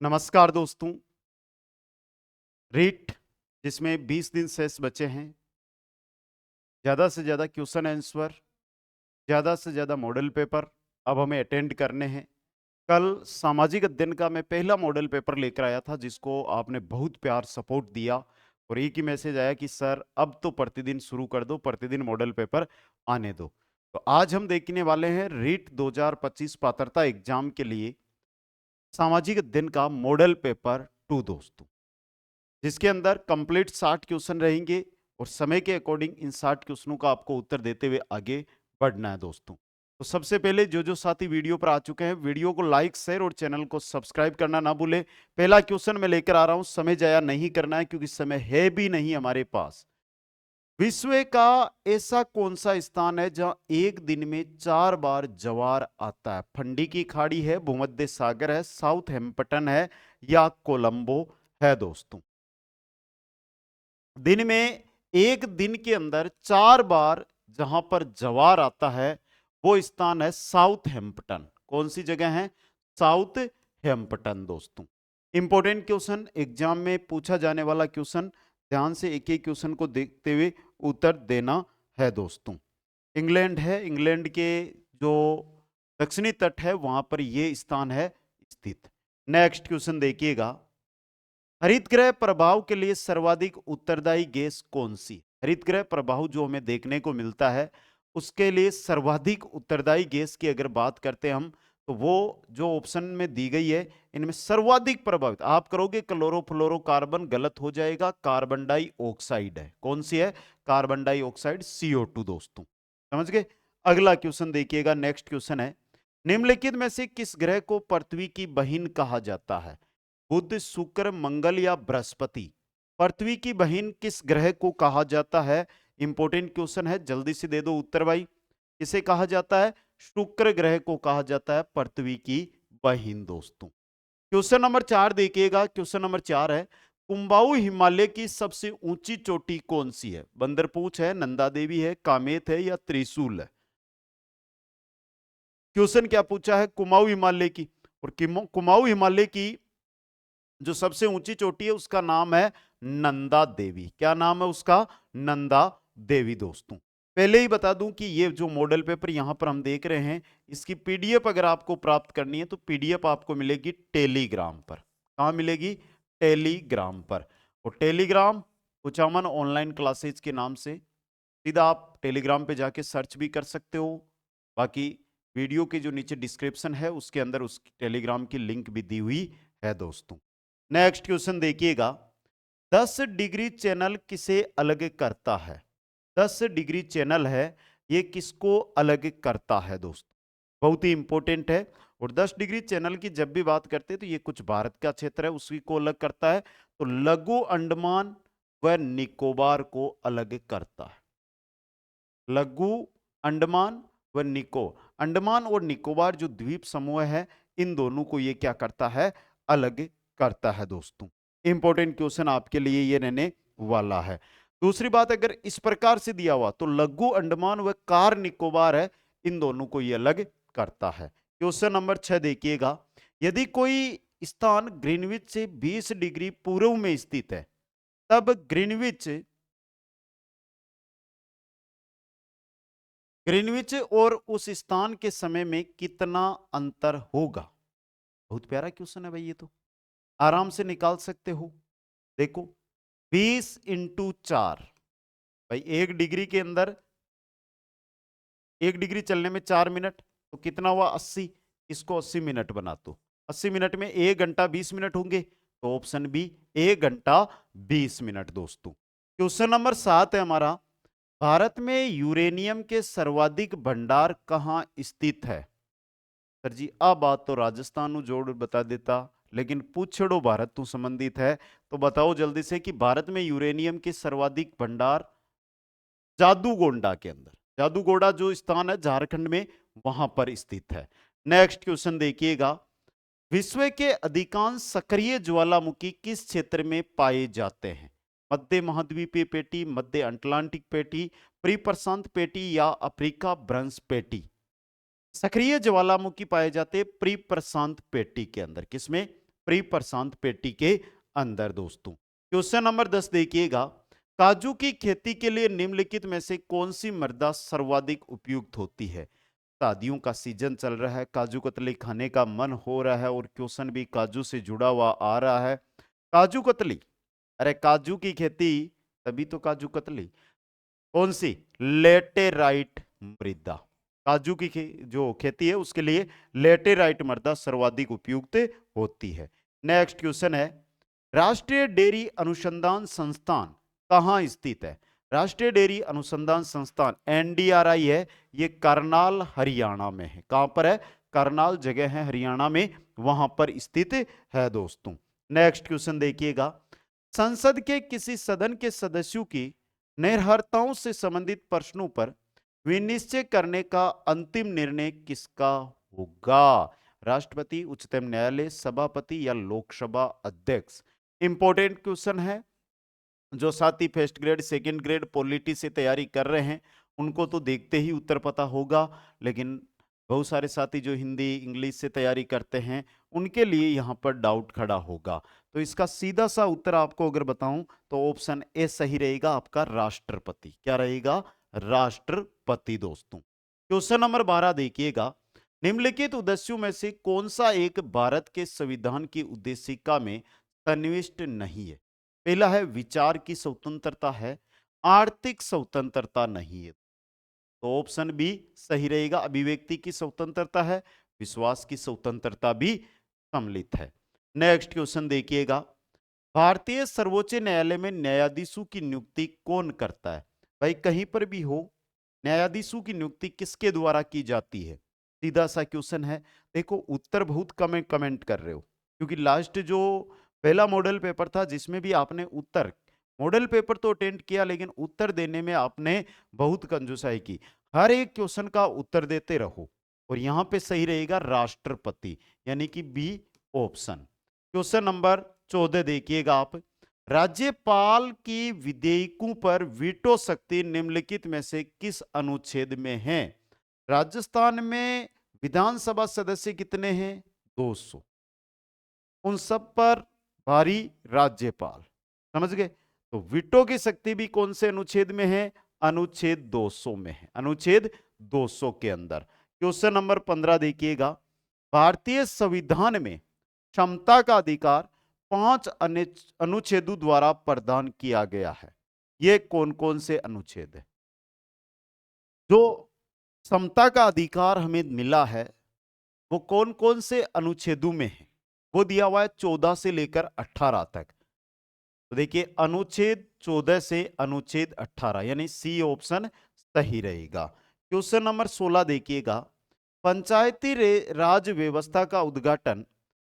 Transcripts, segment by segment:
नमस्कार दोस्तों। रीट जिसमें 20 दिन शेष बचे हैं, ज़्यादा से ज़्यादा क्वेश्चन आंसर, ज़्यादा से ज़्यादा मॉडल पेपर अब हमें अटेंड करने हैं। कल सामाजिक अध्ययन का मैं पहला मॉडल पेपर लेकर आया था जिसको आपने बहुत प्यार सपोर्ट दिया और एक ही मैसेज आया कि सर अब तो प्रतिदिन शुरू कर दो, प्रतिदिन मॉडल पेपर आने दो। तो आज हम देखने वाले हैं रीट 2025 पात्रता एग्जाम के लिए सामाजिक अध्ययन का मॉडल पेपर 2 दोस्तों, जिसके अंदर कंप्लीट 60 क्वेश्चन रहेंगे और समय के अकॉर्डिंग इन 60 क्वेश्चनों का आपको उत्तर देते हुए आगे बढ़ना है दोस्तों। तो सबसे पहले जो साथी वीडियो पर आ चुके हैं, वीडियो को लाइक शेयर और चैनल को सब्सक्राइब करना ना भूले। पहला क्वेश्चन मैं लेकर आ रहा हूं, समय जाया नहीं करना है क्योंकि समय है भी नहीं हमारे पास। विश्व का ऐसा कौन सा स्थान है जहां एक दिन में 4 बार ज्वार आता है? फंडी की खाड़ी है, भूमध्य सागर है, साउथ हैम्पटन है या कोलंबो है दोस्तों। दिन में एक दिन के अंदर 4 बार जहां पर जवार आता है वो स्थान है साउथ हैम्पटन। कौन सी जगह है? साउथ हैम्पटन दोस्तों। इंपॉर्टेंट क्वेश्चन, एग्जाम में पूछा जाने वाला क्वेश्चन, ध्यान से एक एक क्वेश्चन को देखते हुए उत्तर देना है दोस्तों। इंग्लैंड है, इंग्लैंड के जो दक्षिणी तट है वहां पर यह स्थान है स्थित। नेक्स्ट क्वेश्चन देखिएगा, हरितगृह प्रभाव के लिए सर्वाधिक उत्तरदायी गैस कौन सी? हरितगृह प्रभाव जो हमें देखने को मिलता है उसके लिए सर्वाधिक उत्तरदायी गैस की अगर बात करते हैं हम, तो वो जो ऑप्शन में दी गई है इनमें सर्वाधिक प्रभावित आप करोगे क्लोरोफ्लोरोकार्बन, गलत हो जाएगा, कार्बन डाइऑक्साइड है। कौन सी है? कार्बन डाइऑक्साइड, CO2 दोस्तों। समझ गए? अगला क्वेश्चन देखिएगा, नेक्स्ट क्वेश्चन है, निम्नलिखित में से किस ग्रह को पृथ्वी की बहिन कहा जाता है? बुध, शुक्र, मंगल या बृहस्पति? पृथ्वी की बहिन किस ग्रह को कहा जाता है? इंपॉर्टेंट क्वेश्चन है, जल्दी से दे दो उत्तर भाई। किसे कहा जाता है? शुक्र ग्रह को कहा जाता है पृथ्वी की बहिन दोस्तों। क्वेश्चन नंबर 4 देखिएगा, क्वेश्चन नंबर 4 है, कुंबाऊ हिमालय की सबसे ऊंची चोटी कौन सी है? बंदरपूछ है, नंदा देवी है, कामेत है या त्रिशूल है? क्वेश्चन क्या पूछा है? कुमाऊं हिमालय की। और कुमाऊं हिमालय की जो सबसे ऊंची चोटी है उसका नाम है नंदा देवी। क्या नाम है उसका? नंदा देवी दोस्तों। पहले ही बता दूं कि ये जो मॉडल पेपर यहां पर हम देख रहे हैं, इसकी पीडीएफ अगर आपको प्राप्त करनी है तो पीडीएफ आपको मिलेगी टेलीग्राम पर। कहां मिलेगी? टेलीग्राम पर। और टेलीग्राम कुचामन ऑनलाइन क्लासेज के नाम से सीधा आप टेलीग्राम पे जाके सर्च भी कर सकते हो। बाकी वीडियो के जो नीचे डिस्क्रिप्शन है उसके अंदर उस टेलीग्राम की लिंक भी दी हुई है दोस्तों। नेक्स्ट क्वेश्चन देखिएगा, 10 डिग्री चैनल किसे अलग करता है? 10 डिग्री चैनल है, ये किसको अलग करता है दोस्तों? बहुत ही इंपॉर्टेंट है। और 10 डिग्री चैनल की जब भी बात करते हैं तो ये कुछ भारत का क्षेत्र है उसी को अलग करता है। तो लघु अंडमान व निकोबार को अलग करता है। लघु अंडमान व अंडमान और निकोबार जो द्वीप समूह है, इन दोनों को ये क्या करता है? अलग करता है दोस्तों। इंपॉर्टेंट क्वेश्चन आपके लिए ये रहने वाला है। दूसरी बात, अगर इस प्रकार से दिया हुआ तो लघु अंडमान व कार निकोबार है, इन दोनों को ये अलग करता है। क्वेश्चन नंबर 6 देखिएगा, यदि कोई स्थान ग्रीनविच से 20 डिग्री पूर्व में स्थित है, तब ग्रीनविच और उस स्थान के समय में कितना अंतर होगा? बहुत प्यारा क्वेश्चन है भाई, ये तो आराम से निकाल सकते हो। देखो, 20 इंटू 4, भाई 1 डिग्री के अंदर 1 डिग्री चलने में 4 मिनट, तो कितना हुआ? 80। इसको 80 मिनट बना दो। 80 मिनट में 1 घंटा 20 मिनट होंगे, तो ऑप्शन बी 1 घंटा 20 मिनट दोस्तों। क्वेश्चन नंबर 7 है हमारा, भारत में यूरेनियम के सर्वाधिक भंडार कहां स्थित है? सर जी आ बात तो राजस्थान जोड़ बता देता, लेकिन पूछड़ो भारत तो संबंधित है, तो बताओ जल्दी से कि भारत में यूरेनियम के सर्वाधिक भंडार जादूगोंडा के अंदर, जादूगोंडा जो स्थान है झारखंड में, वहां पर स्थित है। नेक्स्ट क्वेश्चन देखिएगा, विश्व के अधिकांश सक्रिय ज्वालामुखी किस क्षेत्र में पाए जाते हैं? मध्य महाद्वीपीय पेटी, मध्य अटलांटिक पेटी, प्री प्रशांत पेटी या अफ्रीका भ्रंश पेटी? सक्रिय ज्वालामुखी पाए जाते प्री प्रशांत पेटी के अंदर। किसमें? प्री प्रशांत पेटी के अंदर दोस्तों। क्वेश्चन नंबर 10 देखिएगा, काजू की खेती के लिए निम्नलिखित में से कौन सी मृदा सर्वाधिक उपयुक्त होती है? शादियों का सीजन चल रहा है, काजू कतली खाने का मन हो रहा है और क्वेश्चन भी काजू से जुड़ा हुआ आ रहा है। काजू कतली, अरे काजू की खेती तभी तो काजू कतली। कौन सी? लेटेराइट मृदा। काजू की जो खेती है उसके लिए लेटेराइट मृदा सर्वाधिक उपयुक्त होती है। नेक्स्ट क्वेश्चन है, राष्ट्रीय डेयरी अनुसंधान संस्थान कहाँ स्थित है? राष्ट्रीय डेयरी अनुसंधान संस्थान एनडीआरआई है, ये करनाल हरियाणा में है। कहां पर है? करनाल जगह है हरियाणा में, वहां पर स्थित है दोस्तों। नेक्स्ट क्वेश्चन देखिएगा, संसद के किसी सदन के सदस्यों की निर्भरताओं से संबंधित प्रश्नों पर विनिश्चय करने का अंतिम निर्णय किसका होगा? राष्ट्रपति, उच्चतम न्यायालय, सभापति या लोकसभा अध्यक्ष? इंपॉर्टेंट क्वेश्चन है। जो साथी first grade second grade polity से तैयारी कर रहे हैं उनको तो देखते ही उत्तर पता होगा, लेकिन बहुत सारे साथी जो हिंदी इंग्लिश से तैयारी करते हैं उनके लिए यहां पर डाउट खड़ा होगा। तो इसका सीधा सा उत्तर आपको अगर बताऊं तो ऑप्शन ए सही रहेगा आपका, राष्ट्रपति। क्या रहेगा? राष्ट्रपति दोस्तों। क्वेश्चन नंबर 12 देखिएगा, निम्नलिखित उद्देश्यों में से कौन सा एक भारत के संविधान की उद्देशिका में सन्निविष्ट नहीं है? पहला है विचार की स्वतंत्रता है, आर्थिक स्वतंत्रता नहीं है, तो ऑप्शन बी सही रहेगा। अभिव्यक्ति की स्वतंत्रता है, विश्वास की स्वतंत्रता भी सम्मिलित है। नेक्स्ट क्वेश्चन देखिएगा, भारतीय सर्वोच्च न्यायालय में न्यायाधीशों की नियुक्ति कौन करता है? भाई कहीं पर भी हो, न्यायाधीशों की नियुक्ति किसके द्वारा की जाती है? सीधा सा क्वेश्चन है। देखो उत्तर बहुत कमेंट कर रहे हो, क्योंकि लास्ट जो पहला मॉडल पेपर था जिसमें भी आपने उत्तर, मॉडल पेपर तो अटेंड किया लेकिन उत्तर देने में आपने बहुत कंजूसाई की। हर एक क्वेश्चन का उत्तर देते रहो, और यहां पे सही रहेगा राष्ट्रपति, यानी कि बी ऑप्शन। क्वेश्चन नंबर 14 देखिएगा आप, राज्यपाल की विधेयकों पर वीटो शक्ति निम्नलिखित में से किस अनुच्छेद में है? राजस्थान में विधानसभा सदस्य कितने हैं? 200, उन सब पर भारी राज्यपाल। समझ गए? तो वीटो की शक्ति भी कौन से अनुच्छेद में है? अनुच्छेद 200 में है, अनुच्छेद 200 के अंदर। क्वेश्चन नंबर 15 देखिएगा, भारतीय संविधान में क्षमता का अधिकार 5 अनुच्छेदों द्वारा प्रदान किया गया है। ये कौन कौन से अनुच्छेद है? जो समता का अधिकार हमें मिला है वो कौन कौन से अनुच्छेदों में है? वो दिया हुआ है 14 से लेकर 18 तक। तो देखिए अनुच्छेद 14 से अनुच्छेद 18, यानी सी ऑप्शन सही रहेगा। क्वेश्चन नंबर 16 देखिएगा, पंचायती राज व्यवस्था का उद्घाटन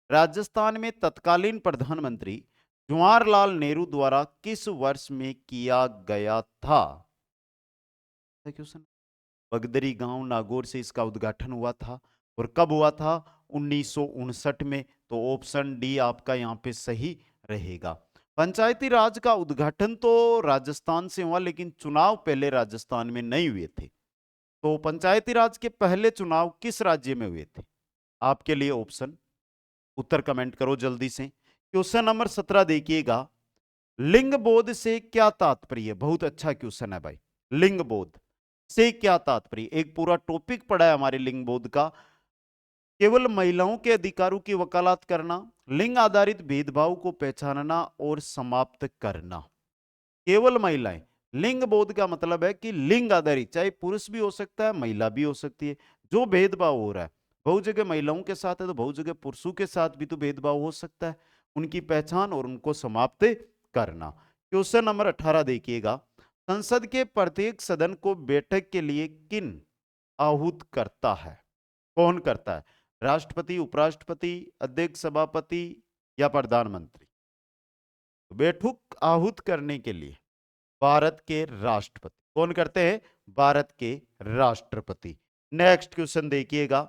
राजस्थान में तत्कालीन प्रधानमंत्री जवाहरलाल नेहरू द्वारा किस वर्ष में किया गया था? क्वेश्चन, बगदरी गांव नागौर से इसका उद्घाटन हुआ था, और कब हुआ था? 1959 में। तो ऑप्शन डी आपका यहां पे सही रहेगा। पंचायती राज का उद्घाटन तो राजस्थान से हुआ, लेकिन चुनाव पहले राजस्थान में नहीं हुए थे। तो पंचायती राज के पहले चुनाव किस राज्य में हुए थे? आपके लिए ऑप्शन, उत्तर कमेंट करो जल्दी से। क्वेश्चन नंबर 17 देखिएगा, लिंग बोध से क्या तात्पर्य? बहुत अच्छा क्वेश्चन है भाई। लिंग बोध से क्या तात्पर्य? एक पूरा टॉपिक पढ़ा है हमारे लिंग बोध का। केवल महिलाओं के अधिकारों की वकालत करना, लिंग आधारित भेदभाव को पहचानना और समाप्त करना। केवल महिलाएं, लिंग बोध का मतलब है कि लिंग आधारित, चाहे पुरुष भी हो सकता है महिला भी हो सकती है, जो भेदभाव हो रहा है, बहुत जगह महिलाओं के साथ है तो बहुत जगह पुरुषों के साथ भी तो भेदभाव हो सकता है, उनकी पहचान और उनको समाप्त करना। क्वेश्चन नंबर 18 देखिएगा, संसद के प्रत्येक सदन को बैठक के लिए किन आहूत करता है? कौन करता है? राष्ट्रपति, उपराष्ट्रपति, अध्यक्ष, सभापति या प्रधानमंत्री? बैठक आहूत करने के लिए भारत के राष्ट्रपति। कौन करते हैं? भारत के राष्ट्रपति। नेक्स्ट क्वेश्चन देखिएगा,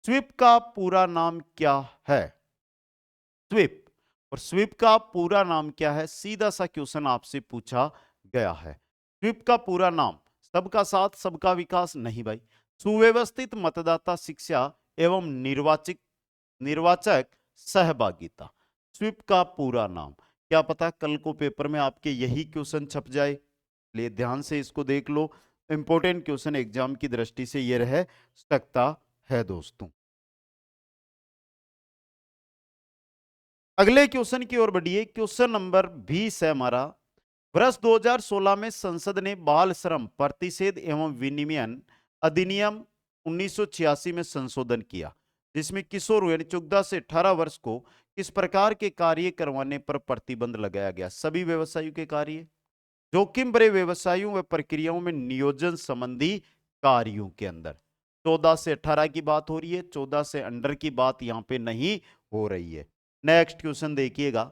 स्वीप का पूरा नाम क्या है? स्वीप, और स्वीप का पूरा नाम क्या है? सीधा सा क्वेश्चन आपसे पूछा गया है। स्वीप का पूरा नाम सबका साथ सबका विकास नहीं भाई, सुव्यवस्थित मतदाता शिक्षा एवं निर्वाचक सहभागिता। स्वीप का पूरा नाम। क्या पता कल को पेपर में आपके यही क्वेश्चन छप जाए, इसलिए ध्यान से इसको देख लो। इंपॉर्टेंट क्वेश्चन एग्जाम की दृष्टि से ये रह सकता है दोस्तों। अगले क्वेश्चन की ओर बढ़िए। क्वेश्चन नंबर 20 है हमारा। वर्ष 2016 में संसद ने बाल श्रम प्रतिषेध एवं विनियमन अधिनियम 1986 में संशोधन किया, जिसमें किशोर यानी 14 से 18 वर्ष को किस प्रकार के कार्य करवाने पर प्रतिबंध लगाया गया? सभी व्यवसायों के कार्य, जोखिम भरे व्यवसायों व प्रक्रियाओं में नियोजन संबंधी कार्यों के अंदर। 14 से 18 की बात हो रही है, 14 से अंडर की बात यहां पे नहीं हो रही है। नेक्स्ट क्वेश्चन देखिएगा।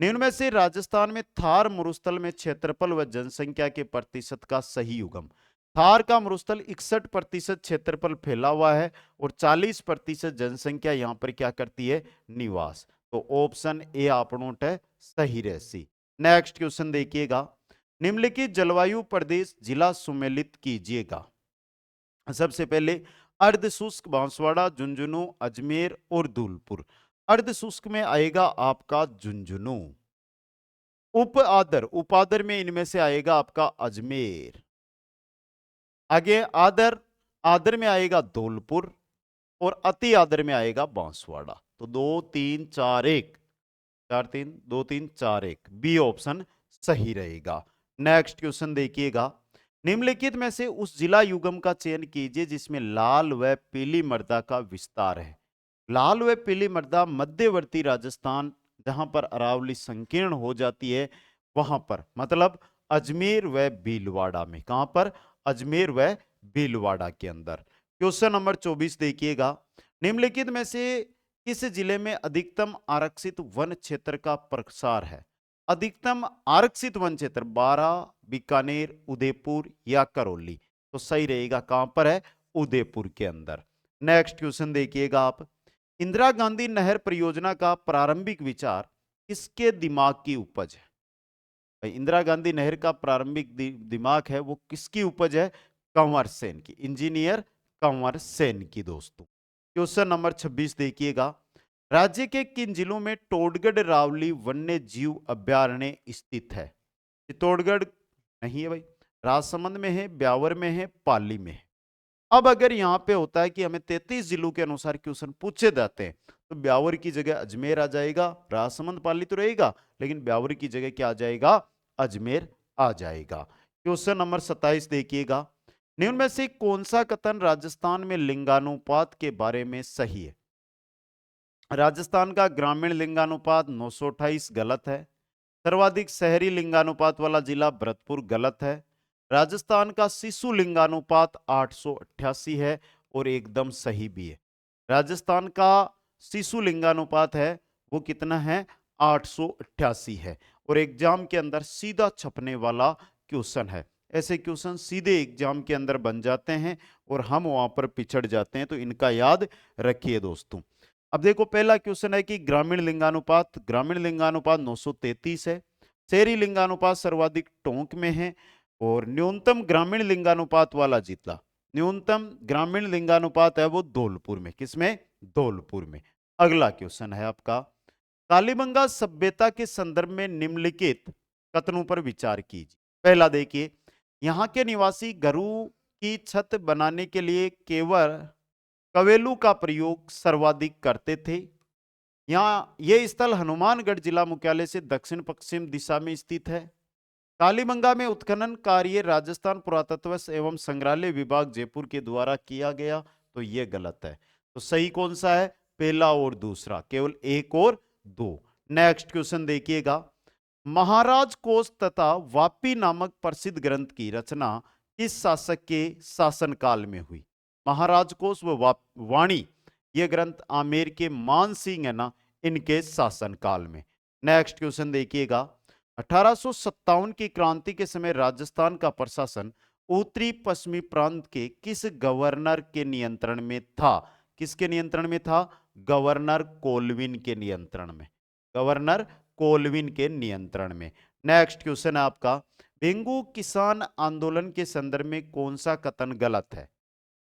निम्न में से राजस्थान में थार मरुस्थल में क्षेत्रफल व जनसंख्या के प्रतिशत का सही युग्म। थार का मरुस्थल 61% क्षेत्रफल फैला हुआ है और 40% जनसंख्या यहां पर क्या करती है? निवास। तो ऑप्शन ए आपनोट है सही रहसी। नेक्स्ट क्वेश्चन देखिएगा। निम्नलिखित जलवायु प्रदेश जिला सुमेलित कीजिएगा। सबसे पहले अर्ध शुष्क बांसवाड़ा, झुंझुनू, अजमेर और धौलपुर। अर्ध शुष्क में आएगा आपका झुंझुनू। उप आदर, उपादर में इनमें से आएगा आपका अजमेर। आगे आदर, आदर में आएगा धौलपुर और अति आदर में आएगा बांसवाड़ा। तो 2 3 4 1, 4 3 2 3 4 1 बी ऑप्शन सही रहेगा। नेक्स्ट क्वेश्चन देखिएगा। निम्नलिखित में से उस जिला युग्म का चयन कीजिए जिसमें लाल व पीली मृदा का विस्तार है। लाल व पीली मृदा मध्यवर्ती राजस्थान, जहां पर अरावली संकीर्ण हो जाती है वहां पर, मतलब अजमेर व भीलवाड़ा में। कहां पर? अजमेर व भीलवाड़ा के अंदर। क्वेश्चन नंबर 24 देखिएगा। निम्नलिखित में से किस जिले में अधिकतम आरक्षित वन क्षेत्र का प्रसार है? अधिकतम आरक्षित वन क्षेत्र 12, बीकानेर, उदयपुर या करौली। तो सही रहेगा कहां पर है? उदयपुर के अंदर। नेक्स्ट क्वेश्चन देखिएगा आप। इंदिरा गांधी नहर परियोजना का प्रारंभिक विचार किसके दिमाग की उपज है? भाई इंदिरा गांधी नहर का प्रारंभिक दिमाग है वो किसकी उपज है? कंवर सेन की, इंजीनियर कंवर सेन की दोस्तों। क्वेश्चन नंबर 26 देखिएगा। राज्य के किन जिलों में टोडगढ़ रावली वन्य जीव अभ्यारण्य स्थित है? चित्तौड़गढ़ नहीं है भाई, राजसमंद में है, ब्यावर में है, पाली में है। अब अगर यहां पे होता है कि हमें 33 जिलों के अनुसार क्वेश्चन पूछे जाते हैं, तो ब्यावर की जगह अजमेर आ जाएगा, राजसमंद पाली तो रहेगा, लेकिन ब्यावर की जगह क्या आ जाएगा? अजमेर आ जाएगा। क्वेश्चन नंबर 27 देखिएगा। निम्न में से कौन सा कथन राजस्थान में लिंगानुपात के बारे में सही है? राजस्थान का ग्रामीण लिंगानुपात 928 गलत है। सर्वाधिक शहरी लिंगानुपात वाला जिला भरतपुर गलत है। राजस्थान का शिशु लिंगानुपात 888 है और एकदम सही भी है। राजस्थान का शिशु लिंगानुपात है वो कितना है? 888 है और एग्जाम के अंदर सीधा छपने वाला क्वेश्चन है। ऐसे क्वेश्चन सीधे एग्जाम के अंदर बन जाते हैं और हम वहां पर पिछड़ जाते हैं, तो इनका याद रखिए दोस्तों। अब देखो पहला क्वेश्चन है कि ग्रामीण लिंगानुपात 933 है। शहरी लिंगानुपात सर्वाधिक टोंक में है और न्यूनतम ग्रामीण लिंगानुपात वाला जिला, न्यूनतम ग्रामीण लिंगानुपात है वो धौलपुर में। किसमें? धौलपुर में। अगला क्वेश्चन है आपका। कालीबंगा सभ्यता के संदर्भ में निम्नलिखित कथनों पर विचार कीजिए। पहला देखिए, यहाँ के निवासी घरों की छत बनाने के लिए केवल कवेलू का प्रयोग सर्वाधिक करते थे। यहाँ यह स्थल हनुमानगढ़ जिला मुख्यालय से दक्षिण पश्चिम दिशा में स्थित है। कालीबंगा में उत्खनन कार्य राजस्थान पुरातत्व एवं संग्रहालय विभाग जयपुर के द्वारा किया गया। तो यह गलत है। तो सही कौन सा है? पहला और दूसरा, केवल 1 और 2। नेक्स्ट क्वेश्चन देखिएगा। महाराज कोश तथा वापी नामक प्रसिद्ध ग्रंथ की रचना किस शासक के शासनकाल में हुई? महाराज कोश व वाणी, ये ग्रंथ आमेर के मान सिंह है ना, इनके शासनकाल में। नेक्स्ट क्वेश्चन देखिएगा। 1857 की क्रांति के समय राजस्थान का प्रशासन उत्तरी पश्चिमी प्रांत के किस गवर्नर के नियंत्रण में था? किसके नियंत्रण में था? गवर्नर कोलविन के नियंत्रण में। गवर्नर कोलविन के नियंत्रण में। नेक्स्ट क्वेश्चन है आपका। बेंगू किसान आंदोलन के संदर्भ में कौन सा कथन गलत है?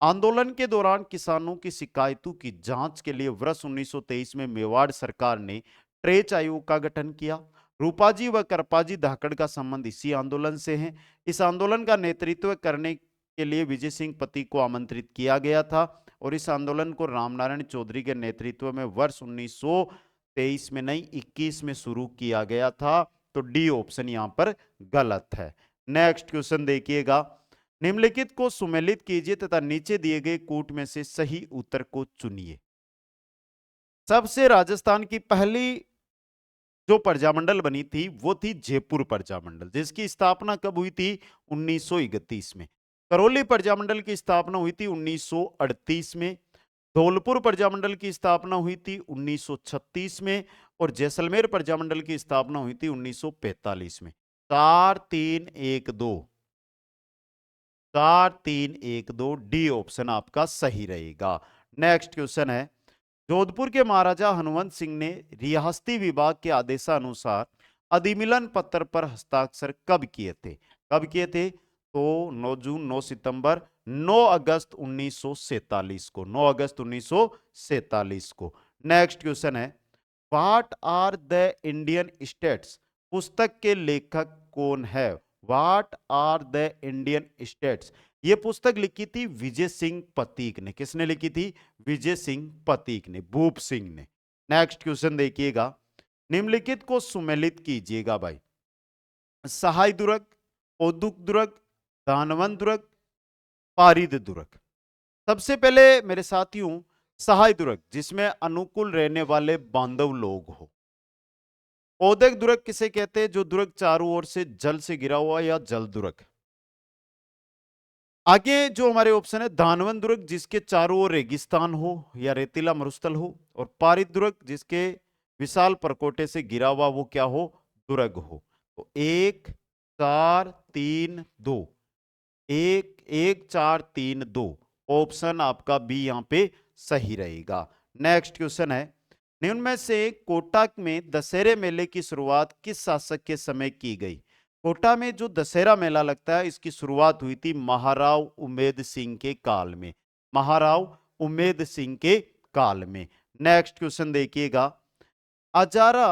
आंदोलन के दौरान किसानों की शिकायतों की जांच के लिए वर्ष 1923 में मेवाड़ सरकार ने ट्रेच आयोग का गठन किया। रूपाजी व करपाजी धाकड़ का संबंध इसी आंदोलन से है। इस आंदोलन का नेतृत्व करने के लिए विजय सिंह पति को आमंत्रित किया गया था और इस आंदोलन को रामनारायण चौधरी के नेतृत्व में वर्ष 1923 में नहीं 21 में शुरू किया गया था। तो डी ऑप्शन यहां पर गलत है। नेक्स्ट क्वेश्चन देखिएगा, निम्नलिखित को सुमेलित कीजिए तथा नीचे दिए गए कूट में से सही उत्तर को चुनिए। सबसे राजस्थान की पहली जो प्रजामंडल बनी थी वो थी जयपुर प्रजामंडल, जिसकी स्थापना कब हुई थी? 1931 में। करौली प्रजामंडल की स्थापना हुई थी 1938 में। धौलपुर प्रजामंडल की स्थापना हुई थी 1936 में और जैसलमेर प्रजामंडल की स्थापना हुई थी 1945 में। 4 3 1 2 4 3 1 2 डी ऑप्शन आपका सही रहेगा। नेक्स्ट क्वेश्चन है, जोधपुर के महाराजा हनुमंत सिंह ने रियासती विभाग के आदेशानुसार अधिमिलन पत्र पर हस्ताक्षर कब किए थे? कब किए थे? तो 9 जून, 9 सितंबर, 9 अगस्त 1947 को, 9 अगस्त 1947 को। नेक्स्ट क्वेश्चन है, what are the Indian states पुस्तक के लेखक कौन है? What are the Indian states, ये पुस्तक लिखी थी विजय सिंह पतीक ने। किसने लिखी थी? विजय सिंह पतीक ने, भूप सिंह ने। नेक्स्ट क्वेश्चन देखिएगा, निम्नलिखित को सुमेलित कीजिएगा भाई। सहाय दुर्ग, औदुक दुर्ग, दानवन दुर्ग, पारिद दुर्ग। सबसे पहले मेरे साथियों, सहाय दुर्ग जिसमें अनुकूल रहने वाले बांधव लोग हो। औदक दुर्ग किसे कहते हैं? जो दुर्ग चारों ओर से जल से घिरा हुआ या जल दुर्ग। आगे जो हमारे ऑप्शन है, दानवन दुर्ग जिसके चारों ओर रेगिस्तान हो या रेतीला मरुस्थल हो, और पारिद दुर्ग जिसके विशाल परकोटे से घिरा हुआ वो क्या हो? दुर्ग हो। तो 1 4 3 2, 1 1 4 3 2 ऑप्शन आपका बी यहां पे सही रहेगा। नेक्स्ट क्वेश्चन है, निम्न में से कोटा में दशहरे मेले की शुरुआत किस शासक के समय की गई? कोटा में जो दशहरा मेला लगता है इसकी शुरुआत हुई थी महाराव उमेद सिंह के काल में। महाराव उमेद सिंह के काल में। नेक्स्ट क्वेश्चन देखिएगा, अजारा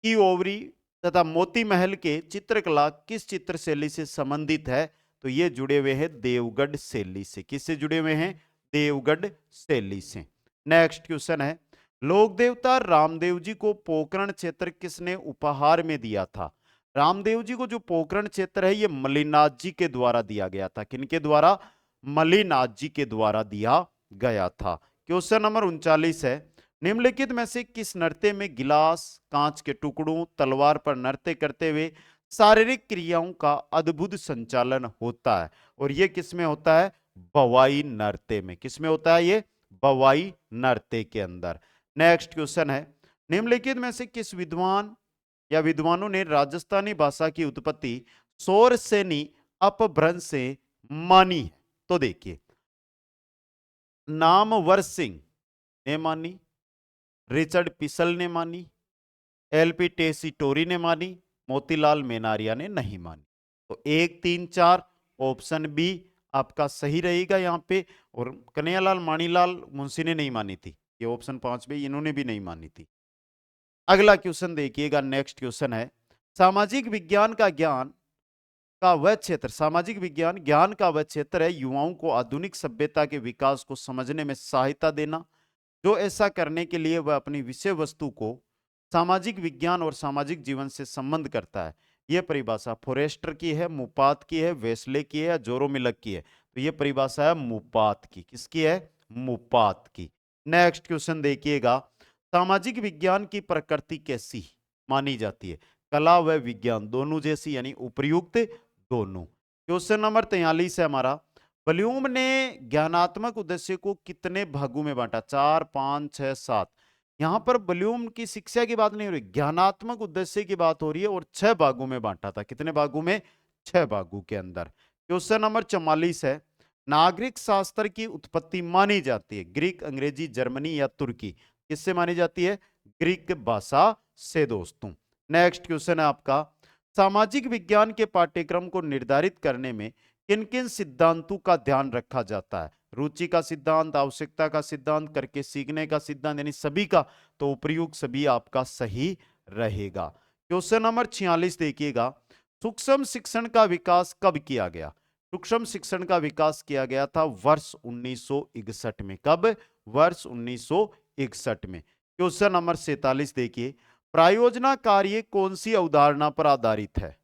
की ओवरी तथा मोती महल के चित्रकला किस चित्र शैली से संबंधित है? तो ये जुड़े हुए हैं देवगढ़ शैली से। किससे जुड़े हुए हैं? देवगढ़ शैली से। नेक्स्ट क्वेश्चन है, लोक देवता रामदेव जी को पोकरण क्षेत्र किसने उपहार में दिया था? रामदेव जी को जो पोकरण क्षेत्र है ये मलिनाथ जी के द्वारा दिया गया था। किनके द्वारा? मलिनाथ जी के द्वारा दिया गया था। क्वेश्चन नंबर 39 है, निम्नलिखित में से किस नृत्य में गिलास, कांच के टुकड़ों, तलवार पर नृत्य करते हुए शारीरिक क्रियाओं का अद्भुत संचालन होता है? और ये किसमें होता है? बवाई नृत्य में। किसमें होता है ये? बवाई नृत्य के अंदर। नेक्स्ट क्वेश्चन है, निम्नलिखित में से किस विद्वान या विद्वानों ने राजस्थानी भाषा की उत्पत्ति शौरसेनी अपभ्रंश से मानी है? तो देखिए, नामवर सिंह ने मानी, रिचर्ड पिसल ने मानी, एलपी टेसीटोरी ने मानी, मोतीलाल मेनारिया ने नहीं मानी। तो 1 3 4 ऑप्शन बी आपका सही रहेगा यहां पे। और कन्हैयालाल माणीलाल मुंशी ने नहीं मानी थी, ये ऑप्शन 5 में इन्होंने भी नहीं मानी थी। अगला क्वेश्चन देखिएगा, नेक्स्ट क्वेश्चन है, सामाजिक विज्ञान का ज्ञान का वह क्षेत्र, सामाजिक विज्ञान ज्ञान का वह क्षेत्र है युवाओं को आधुनिक सभ्यता के विकास को समझने में सहायता देना, जो ऐसा करने के लिए वह अपनी विषय वस्तु को सामाजिक विज्ञान और सामाजिक जीवन से संबंध करता है। यह परिभाषा फॉरेस्टर की है, मुपात की है, वेस्ले की है या जोरोमिलक की है? तो यह परिभाषा है मुपात की। किसकी है? मुपात की। नेक्स्ट क्वेश्चन देखिएगा, सामाजिक विज्ञान की प्रकृति कैसी मानी जाती है? कला व विज्ञान दोनों जैसी, यानी उपयुक्त दोनों। क्वेश्चन नंबर 43 है हमारा, ब्लूम ने ज्ञानात्मक उद्देश्य को कितने भागों में बांटा? 4 5 6 7। यहां पर ब्लूम की शिक्षा की बात नहीं हो रही, ज्ञानात्मक उद्देश्य की बात हो रही है। और 6 भागों में बांटा था। कितने भागों में? 6 भागों के अंदर। क्वेश्चन नंबर 44 है, नागरिक शास्त्र की उत्पत्ति मानी जाती है ग्रीक, अंग्रेजी, जर्मनी या तुर्की? किससे मानी जाती है? ग्रीक भाषा से दोस्तों। नेक्स्ट क्वेश्चन है आपका, सामाजिक विज्ञान के पाठ्यक्रम को निर्धारित करने में किन किन सिद्धांतों का ध्यान रखा जाता है? रुचि का सिद्धांत, आवश्यकता का सिद्धांत, करके सीखने का सिद्धांत, यानी सभी का, तो उपयुक्त सभी आपका सही रहेगा। क्वेश्चन नंबर 46 देखिएगा, सूक्ष्म शिक्षण का विकास कब किया गया? सूक्ष्म शिक्षण का विकास किया गया था वर्ष 1961 में। कब? वर्ष 1961 में। क्वेश्चन नंबर 47 देखिए, प्रायोजना कार्य कौन सी अवधारणा पर आधारित है?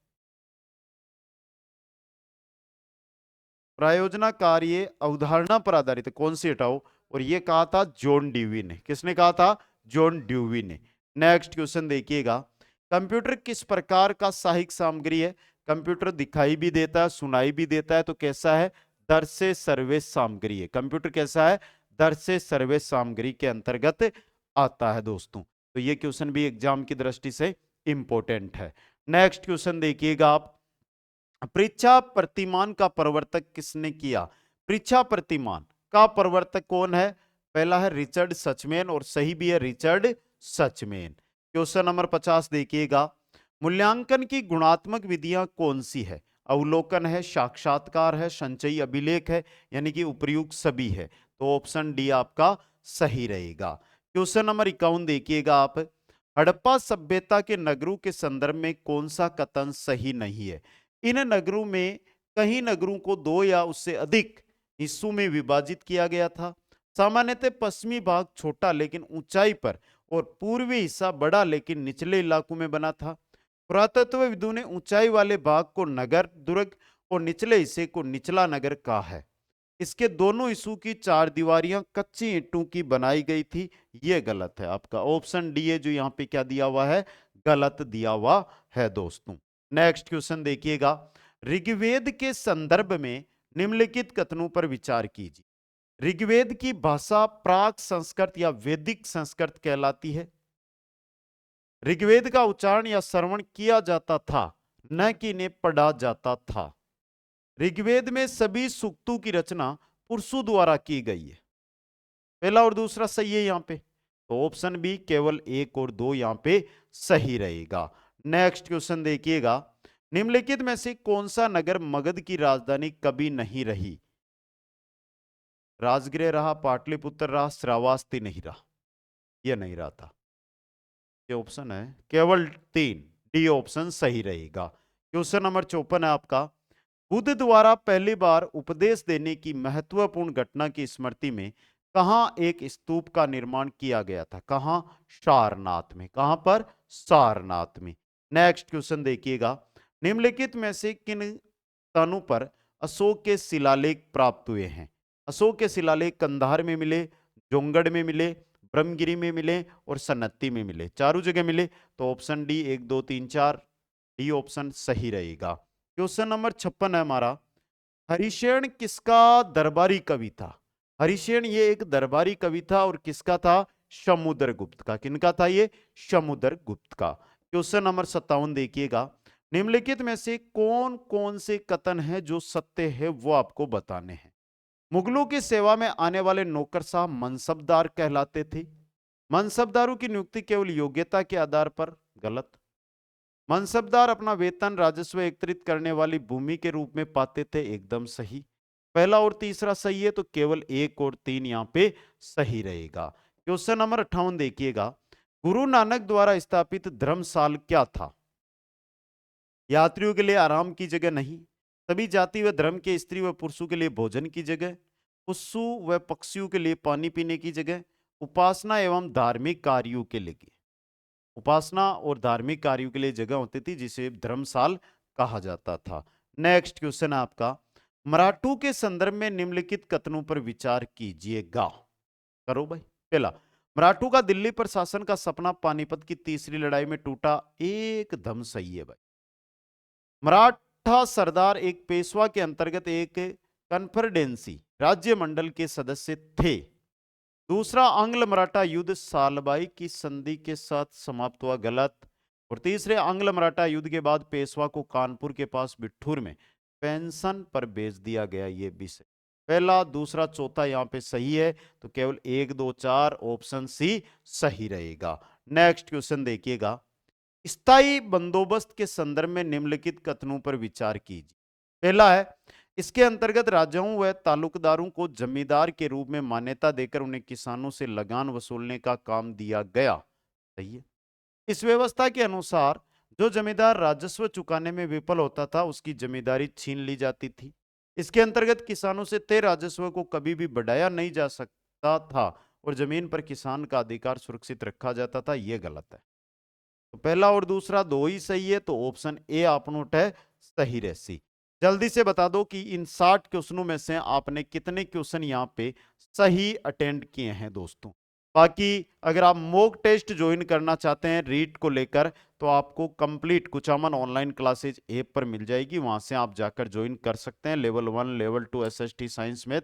प्रायोजना कार्य अवधारणा पर आधारित है, कौन सी? हटाओ। और ये कहा था जॉन ड्यूवी ने। किसने कहा था? जॉन ड्यूवी ने। नेक्स्ट क्वेश्चन देखिएगा, कंप्यूटर किस प्रकार का सहायक सामग्री है? कंप्यूटर दिखाई भी देता है, सुनाई भी देता है, तो कैसा है? दृश्य सर्वेश सामग्री है। कंप्यूटर कैसा है? दृश्य सर्वेश सामग्री के अंतर्गत आता है दोस्तों। तो ये क्वेश्चन भी एग्जाम की दृष्टि से इंपॉर्टेंट है। नेक्स्ट क्वेश्चन देखिएगा आप, परीक्षा प्रतिमान का प्रवर्तक किसने किया? परीक्षा प्रतिमान का प्रवर्तक कौन है? पहला है रिचर्ड सचमेन, और सही भी है रिचर्ड सचमेन। क्वेश्चन नंबर 50 देखिएगा, मूल्यांकन की गुणात्मक विधियां कौन सी है? अवलोकन है, साक्षात्कार है, संचयी अभिलेख है, यानी कि उपयुक्त सभी है। तो ऑप्शन डी आपका सही रहेगा। क्वेश्चन नंबर 51 देखिएगा आप, हड़प्पा सभ्यता के नगरों के संदर्भ में कौन सा कथन सही नहीं है? इन नगरों में कई नगरों को दो या उससे अधिक हिस्सों में विभाजित किया गया था। सामान्यतः पश्चिमी भाग छोटा लेकिन ऊंचाई पर, और पूर्वी हिस्सा बड़ा लेकिन निचले इलाकों में बना था। पुरातत्वविदों ने ऊंचाई वाले भाग को नगर दुर्ग और निचले हिस्से को निचला नगर कहा है। इसके दोनों हिस्सों की चार दीवारियां कच्ची ईंटों की बनाई गई थी। यह गलत है आपका। ऑप्शन डी है जो यहाँ पे क्या दिया हुआ है? गलत दिया हुआ है दोस्तों। नेक्स्ट क्वेश्चन देखिएगा, ऋग्वेद के संदर्भ में निम्नलिखित कथनों पर विचार कीजिए। ऋग्वेद की भाषा प्राक संस्कृत या वैदिक संस्कृत कहलाती है। ऋग्वेद का उच्चारण या श्रवण किया जाता था, न कि इन्हें पढ़ा जाता था। ऋग्वेद में सभी सूक्तों की रचना पुरुषों द्वारा की गई है। पहला और दूसरा सही है यहाँ पे, तो ऑप्शन बी केवल 1 और 2 यहाँ पे सही रहेगा। नेक्स्ट क्वेश्चन देखिएगा, निम्नलिखित में से कौन सा नगर मगध की राजधानी कभी नहीं रही? राजगृह रहा, पाटलिपुत्र रहा, श्रावस्ती नहीं रहा। यह नहीं रहा था। ये ऑप्शन है केवल 3, डी ऑप्शन सही रहेगा। क्वेश्चन नंबर 54 है आपका, बुद्ध द्वारा पहली बार उपदेश देने की महत्वपूर्ण घटना की स्मृति में कहां एक स्तूप का निर्माण किया गया था? कहां? सारनाथ में। कहां पर? सारनाथ में। नेक्स्ट क्वेश्चन देखिएगा, निम्नलिखित में से किन स्थानों पर अशोक के शिलालेख प्राप्त हुए हैं? अशोक के शिलालेख कंधार में मिले, जोंगड़ में मिले, ब्रह्मगिरी में मिले और सन्नती में मिले। चारों जगह मिले, तो ऑप्शन डी 1 2 3 4, डी ऑप्शन सही रहेगा। क्वेश्चन नंबर 56 है हमारा, हरिशेन किसका दरबारी कवि था? हरिशेन ये एक दरबारी कवि था, और किसका था? समुद्रगुप्त का। किनका था ये? समुद्रगुप्त का। क्वेश्चन नंबर 57 देखिएगा, निम्नलिखित में से कौन कौन से कथन है जो सत्य है वो आपको बताने हैं। मुगलों की सेवा में आने वाले नौकरशाह मनसबदार कहलाते थे। मनसबदारों की नियुक्ति केवल योग्यता के आधार पर। गलत। मनसबदार अपना वेतन राजस्व एकत्रित करने वाली भूमि के रूप में पाते थे। एकदम सही। पहला और तीसरा सही है, तो केवल 1 और 3 यहाँ पे सही रहेगा। क्वेश्चन नंबर 58 देखिएगा, गुरु नानक द्वारा स्थापित धर्मशाला क्या था? यात्रियों के लिए आराम की जगह नहीं, सभी जाति व धर्म के स्त्री व पुरुषों के लिए भोजन की जगह, पशु व पक्षियों के लिए पानी पीने की जगह, उपासना एवं धार्मिक कार्यों के लिए। उपासना और धार्मिक कार्यों के लिए जगह होती थी, जिसे धर्मशाला कहा जाता था। नेक्स्ट क्वेश्चन है आपका, मराठों के संदर्भ में निम्नलिखित कथनों पर विचार कीजिएगा। करो भाई। पहला, मराठों का दिल्ली पर शासन का सपना पानीपत की तीसरी लड़ाई में टूटा। एकदम सही है भाई। मराठा सरदार एक पेशवा के अंतर्गत एक कन्फेडरेंसी राज्य मंडल के सदस्य थे। दूसरा, आंग्ल मराठा युद्ध सालबाई की संधि के साथ समाप्त हुआ। गलत। और तीसरे, आंग्ल मराठा युद्ध के बाद पेशवा को कानपुर के पास बिठूर में पेंशन पर भेज दिया गया। ये भी सही। पहला, दूसरा, चौथा यहाँ पे सही है, तो केवल 1 2 4 ऑप्शन सी सही रहेगा। नेक्स्ट क्वेश्चन देखिएगा, स्थायी बंदोबस्त के संदर्भ में निम्नलिखित कथनों पर विचार कीजिए। पहला है, इसके अंतर्गत राजाओं व तालुकदारों को जमींदार के रूप में मान्यता देकर उन्हें किसानों से लगान वसूलने का काम दिया गया। सही है। इस व्यवस्था के अनुसार जो जमींदार राजस्व चुकाने में विफल होता था उसकी जमींदारी छीन ली जाती थी। इसके अंतर्गत किसानों से तय राजस्व को कभी भी बढ़ाया नहीं जा सकता था और जमीन पर किसान का अधिकार सुरक्षित रखा जाता था। यह गलत है। तो पहला और दूसरा दो ही सही है, तो ऑप्शन ए आपनोट है सही रहसी। जल्दी से बता दो कि इन 60 क्वेश्चनों में से आपने कितने क्वेश्चन यहाँ पे सही अटेंड किए हैं दोस्तों। बाकी अगर आप मॉक टेस्ट ज्वाइन करना चाहते हैं रीट को लेकर तो आपको complete Kuchaman online classes app पर मिल जाएगी, वहां से आप जाकर ज्वाइन कर सकते हैं। Level 1 level 2 SST science math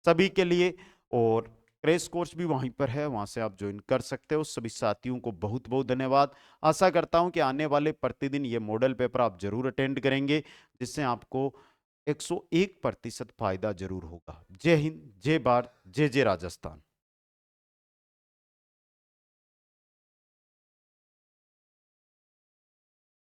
सभी के लिए, और क्रैश कोर्स भी वहीं पर है, वहां से आप ज्वाइन कर सकते हो। सभी साथियों को बहुत बहुत धन्यवाद। आशा करता हूं कि आने वाले प्रतिदिन ये मॉडल पेपर आप जरूर अटेंड करेंगे, जिससे आपको 101% फायदा जरूर होगा। जय हिंद, जय भारत, जय जय राजस्थान।